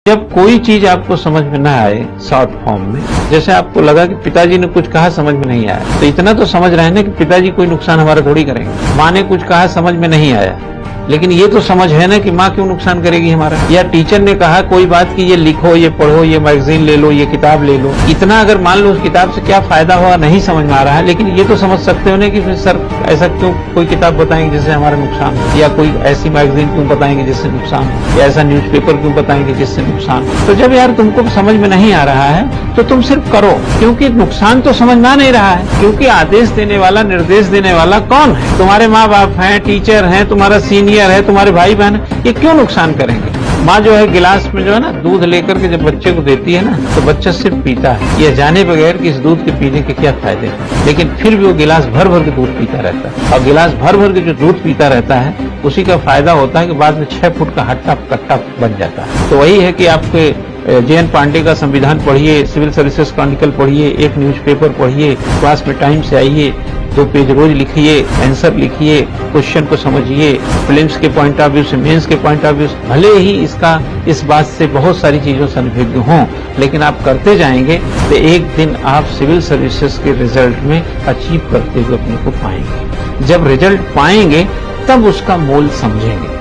जब कोई चीज आपको समझ में ना आए शॉर्ट फॉर्म में, जैसे आपको लगा कि पिताजी ने कुछ कहा समझ में नहीं आया, तो इतना तो समझ रहे हैं ना कि पिताजी कोई नुकसान हमारा थोड़ी करेंगे। माँ ने कुछ कहा समझ में नहीं आया, लेकिन ये तो समझ है ना कि माँ क्यों नुकसान करेगी हमारा। या टीचर ने कहा कोई बात की ये लिखो, ये पढ़ो, ये मैगजीन ले लो, ये किताब ले लो, इतना अगर मान लो उस किताब से क्या फायदा हुआ नहीं समझ में आ रहा है, लेकिन ये तो समझ सकते हो ना कि सर ऐसा क्यों कोई किताब बताएंगे जिससे हमारा नुकसान हो, या कोई ऐसी मैगजीन क्यों बताएंगे जिससे नुकसान हो, या ऐसा न्यूज़पेपर क्यों बताएंगे जिससे नुकसान हो। तो जब यार तुमको समझ में नहीं आ रहा है तो तुम सिर्फ करो, क्योंकि नुकसान तो समझ में आ नहीं रहा है। क्योंकि आदेश देने वाला, निर्देश देने वाला कौन है? तुम्हारे माँ बाप हैं, टीचर हैं, तुम्हारा सीनियर है, तुम्हारे भाई बहन। ये क्यों नुकसान करेंगे? माँ जो है गिलास में जो है ना दूध लेकर के जब बच्चे को देती है ना, तो बच्चा सिर्फ पीता है, ये जाने बगैर कि इस दूध के पीने के क्या फायदे हैं, लेकिन फिर भी वो गिलास भर भर के दूध पीता रहता है। और गिलास भर भर के जो दूध पीता रहता है उसी का फायदा होता है कि बाद में 6 फुट का हट्टा कट्टा बन जाता है। तो वही है कि आपके JN पांडे का संविधान पढ़िए, सिविल सर्विसेज क्रॉनिकल पढ़िए, एक न्यूज़पेपर पढ़िए, क्लास में टाइम से आइए, 2 पेज रोज लिखिए, आंसर लिखिए, क्वेश्चन को समझिए, फिल्म्स के पॉइंट ऑफ व्यू से, मेंस के पॉइंट ऑफ व्यू से। भले ही इस बात से बहुत सारी चीजों से अनभिज्ञ हों, लेकिन आप करते जाएंगे तो एक दिन आप सिविल सर्विसेज के रिजल्ट में अचीव करते हुए अपने को पाएंगे। जब रिजल्ट पाएंगे तब उसका मोल समझेंगे।